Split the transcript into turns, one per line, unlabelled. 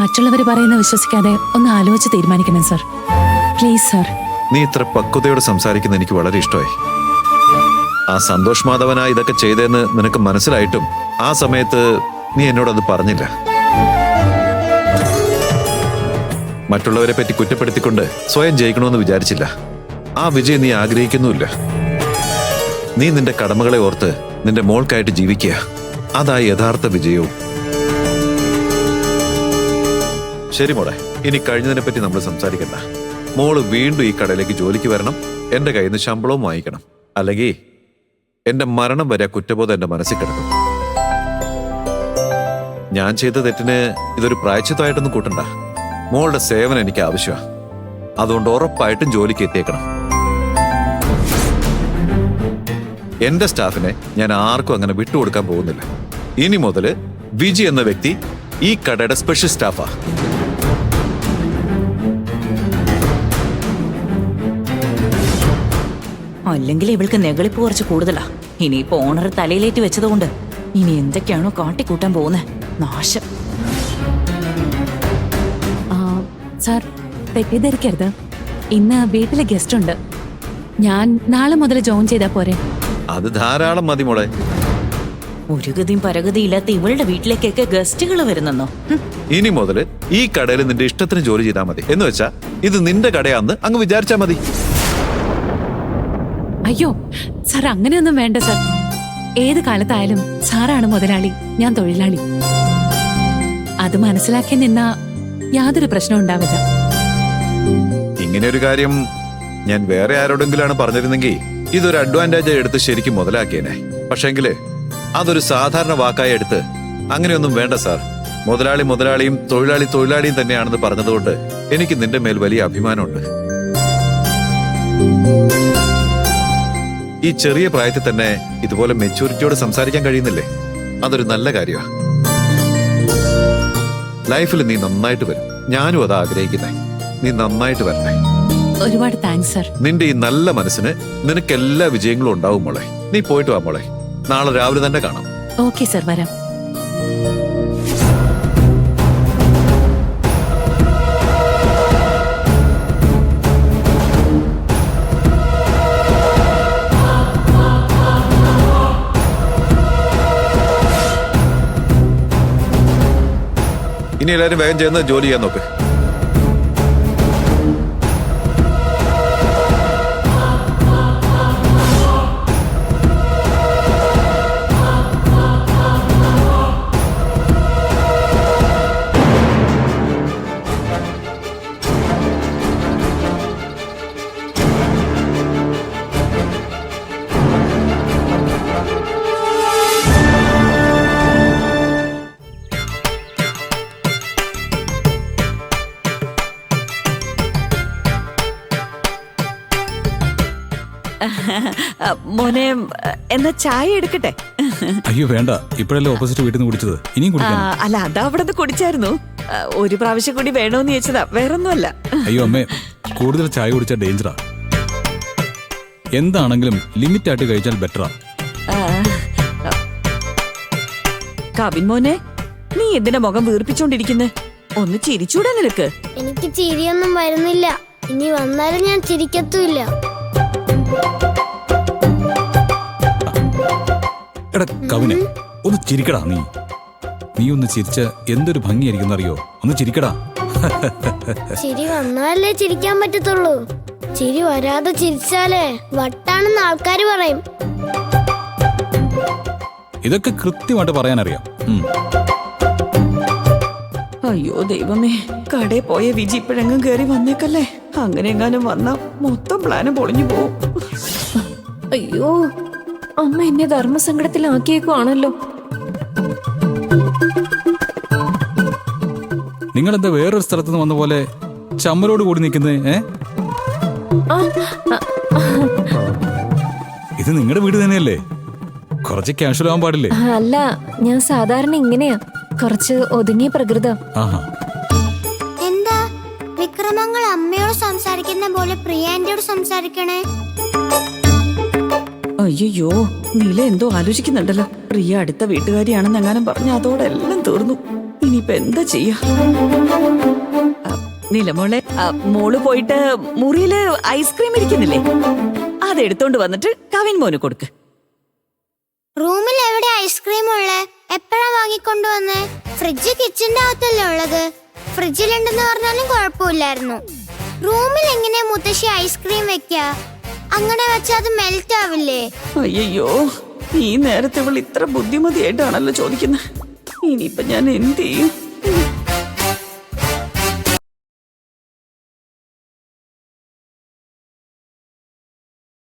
മറ്റുള്ളവർ പറയുന്ന വിശ്വസിക്കാതെ ഒന്ന് ആലോചിച്ച് തീരുമാനിക്കണം സർ. Please sir.
നീ ഇത്ര പക്വതയോട് സംസാരിക്കുന്ന എനിക്ക് വളരെ ഇഷ്ടമായി. ആ സന്തോഷ് മാധവനാ ഇതൊക്കെ ചെയ്തതെന്ന് നിനക്ക് മനസ്സിലായിട്ടും ആ സമയത്ത് നീ എന്നോടത് പറഞ്ഞില്ല. മറ്റുള്ളവരെ പറ്റി കുറ്റപ്പെടുത്തിക്കൊണ്ട് സ്വയം ജയിക്കണമെന്ന് വിചാരിച്ചില്ല. ആ വിജയം നീ ആഗ്രഹിക്കുന്നുമില്ല. നീ നിന്റെ കടമകളെ ഓർത്ത് നിന്റെ മോൾക്കായിട്ട് ജീവിക്കുക. അതാ യഥാർത്ഥ വിജയവും. ശരി മോളെ, ഇനി കഴിഞ്ഞതിനെ പറ്റി നമ്മൾ സംസാരിക്കണ്ട. മോള് വീണ്ടും ഈ കടയിലേക്ക് ജോലിക്ക് വരണം. എന്റെ കയ്യിൽ നിന്ന് ശമ്പളവും വാങ്ങിക്കണം. അല്ലെങ്കിൽ എന്റെ മരണം വരെ കുറ്റബോധം എന്റെ മനസ്സിൽ കിടക്കും. ഞാൻ ചെയ്ത തെറ്റിന് ഇതൊരു പ്രായശ്ചിത്തമായിട്ടൊന്നും കൂട്ടണ്ട. മോളുടെ സേവനം എനിക്ക് ആവശ്യമാണ്. അതുകൊണ്ട് ഉറപ്പായിട്ടും ജോലിക്ക് എത്തിയേക്കണം. എന്റെ സ്റ്റാഫിനെ ഞാൻ ആർക്കും അങ്ങനെ വിട്ടുകൊടുക്കാൻ പോകുന്നില്ല. ഇനി മുതൽ വിജി എന്ന വ്യക്തി ഈ കടയുടെ സ്പെഷ്യൽ സ്റ്റാഫാ.
അല്ലെങ്കിൽ ഇവൾക്ക് നെകളിപ്പ് കുറച്ച് കൂടുതലാ. ഇനിയിപ്പോ ഓണർ തലയിലേറ്റ് വെച്ചതുകൊണ്ട് ഇനി എന്തൊക്കെയാണോ കാട്ടിക്കൂട്ടാൻ പോകുന്നത്. നാശം.
സാർ, തെറ്റിദ്ധരിക്കരുത്. ഇന്ന് വീട്ടിലെ ഗസ്റ്റ് ഉണ്ട്. ഞാൻ നാളെ മുതൽ ജോയിൻ ചെയ്താ പോരെ?
അത് ധാരാളം മതി മോളെ.
ഒരു ഗതിയും പരഗതിയില്ലാത്ത ഇവളുടെ വീട്ടിലേക്കൊക്കെ ഗസ്റ്റുകൾ വരുന്നെന്നോ?
ഇനി മുതൽ ഈ കടയിൽ നിന്റെ ഇഷ്ടത്തിന് ജോലി ചെയ്താൽ മതി. എന്ന് വെച്ചാ ഇത് നിന്റെ കടയാന്ന് അങ്ങ് വിചാരിച്ചാ മതി.
അയ്യോ സാർ, അങ്ങനെയൊന്നും വേണ്ട സാർ. ഏത് കാലത്തായാലും സാറാണ് മുതലാളി, ഞാൻ തൊഴിലാളി. അത് മനസ്സിലാക്കി നിന്നാ യാതൊരു പ്രശ്നവും ഉണ്ടാവില്ല.
ഇങ്ങനെ ഒരു കാര്യം ഞാൻ വേറെ ആരോടെങ്കിലാണ് പറഞ്ഞിരുന്നെങ്കിൽ ഇതൊരു അഡ്വാൻറ്റേജ് എടുത്ത് ശരിക്കും മുതലാക്കിയേനെ. പക്ഷേങ്കില് അതൊരു സാധാരണ വാക്കായി എടുത്ത് അങ്ങനെയൊന്നും വേണ്ട സാർ. മുതലാളി മുതലാളിയും തൊഴിലാളി തൊഴിലാളിയും തന്നെയാണെന്ന് പറഞ്ഞതുകൊണ്ട് എനിക്ക് നിന്റെ മേൽ വലിയ അഭിമാനമുണ്ട്. ഈ ചെറിയ പ്രായത്തിൽ തന്നെ ഇതുപോലെ മെച്ചൂരിറ്റിയോട് സംസാരിക്കാൻ കഴിയുന്നില്ലേ? അതൊരു നല്ല കാര്യമാണ്. ലൈഫിൽ നീ നന്നായിട്ട് വരും. ഞാനും അതാ ആഗ്രഹിക്കുന്നേ. നീ നന്നായിട്ട് വരണേ.
ഒരുപാട് താങ്ക്സ് സർ.
നിന്റെ ഈ നല്ല മനസ്സിന് നിനക്ക് എല്ലാ വിജയങ്ങളും ഉണ്ടാവും മോളെ. നീ പോയിട്ട് വാ മോളെ. നാളെ രാവിലെ തന്നെ കാണാം.
ഓക്കെ സർ, വരാം.
ഇനി എല്ലാവരും വേഗം ചെയ്യുന്ന ജോലി ചെയ്യാൻ നോക്ക്.
മോനെ, എന്നാ ചായ എടുക്കട്ടെ?
അയ്യോ വേണ്ട, ഇപ്പോഴല്ലേ ഓപ്പോസിറ്റ് വീട്ടിൽ നിന്ന് കുടിച്ചത്, ഇനിയും കുടിക്കാം.
അല്ല, അതാ അവിടെ നിന്ന് കുടിച്ചായിരുന്നു. ഒരു പ്രാവശ്യം കൂടി വേണോന്ന് ചോദിച്ചതാ, വേറൊന്നുമല്ല.
അയ്യോ അമ്മേ, കൂടുതൽ ചായ കുടിച്ചാൽ ഡേഞ്ചറാ. എന്താണെങ്കിലും ലിമിറ്റ് ആയിട്ട് കഴിച്ചാൽ ബെറ്ററാ.
കവിൻ മോനെ, നീ എന്തിനാ മുഖം വീർപ്പിച്ചോണ്ടിരിക്കുന്നെ? ഒന്ന് ചിരിച്ചൂടാ നിനക്ക്?
എനിക്ക് ചിരിയൊന്നും വരുന്നില്ല. ഇനി വന്നാലും ഞാൻ ചിരിക്കത്തുമില്ല.
എടാ കവിനെ, ഒന്ന് ചിരിക്കടാ. നീ ഒന്ന് ചിരിച്ച എന്തൊരു ഭംഗിയായിരിക്കും അറിയോ? ഒന്ന് ചിരിക്കടാ.
ചിരി വന്നാലേ ചിരിക്കാൻ പറ്റത്തുള്ളൂ. ചിരി വരാതെ ചിരിച്ചാലേ വട്ടാണെന്ന് ആൾക്കാര് പറയും.
ഇതൊക്കെ കൃത്യമായിട്ട് പറയാനറിയാം.
അയ്യോ ദൈവമേ, കടയിൽ പോയ വിജി ഇപ്പോഴെങ്ങും കയറി വന്നേക്കല്ലേ. അങ്ങനെ എങ്ങാനും വന്നാ മൊത്തം പ്ലാനും പൊളിഞ്ഞു പോവും.
അയ്യോ, അമ്മ എന്നെ ധർമ്മസങ്കടത്തിലാക്കിയേക്കുവാണല്ലോ.
നിങ്ങളെന്താ വേറൊരു സ്ഥലത്തുനിന്ന് വന്ന പോലെ ചമ്മലോട് കൂടി നിൽക്കുന്നേ? ഇത് നിങ്ങളുടെ വീട് തന്നെയല്ലേ? കുറച്ച് കാഷ്വൽ ആവാൻ പാടില്ലേ?
അല്ല, ഞാൻ സാധാരണ ഇങ്ങനെയാ, കുറച്ച് ഒതുങ്ങിയ പ്രകൃതം.
എന്താ വിക്രമങ്ങൾ അമ്മയോട് സംസാരിക്കുന്ന പോലെ പ്രിയാന്റിയോട് സംസാരിക്കണേ?
അയ്യോ, നീല എന്തോ ആലോചിക്കുന്നുണ്ടല്ലോ. പ്രിയ അടുത്ത വീട്ടുകാരിയാണെന്ന് എങ്ങാനും പറഞ്ഞ അതോടെ എല്ലാം തീർന്നു. ഇനി ഇനിയിപ്പൊ എന്താ ചെയ്യാ? നിലമോളെ, മോള് പോയിട്ട് മുറിയില് ഐസ്ക്രീം ഇരിക്കുന്നില്ലേ, അതെടുത്തോണ്ട് വന്നിട്ട് കവിൻ മോന് കൊടുക്ക്.
റൂമിൽ എവിടെ ഐസ്ക്രീം ഉള്ളേ? എപ്പോഴാ വാങ്ങിക്കൊണ്ടുവന്നേ? ഫ്രിഡ്ജ് കിച്ചന്റെ അകത്തല്ലേ ഉള്ളത്. ഫ്രിഡ്ജിലുണ്ടെന്ന് പറഞ്ഞാലും കുഴപ്പമില്ലായിരുന്നു. റൂമിൽ എങ്ങനെയാ മുത്തശ്ശി ഐസ്ക്രീം വെക്ക? അങ്ങനെ വെച്ചാൽ അത് മെൽറ്റ് ആവില്ലേ?
അയ്യോ, ഈ നേരത്തെ ഇവൾ ഇത്ര ബുദ്ധിമതിയായിട്ടാണല്ലോ ചോദിക്കുന്നത്. ഇനിയിപ്പൊ ഞാൻ എന്ത് ചെയ്യും?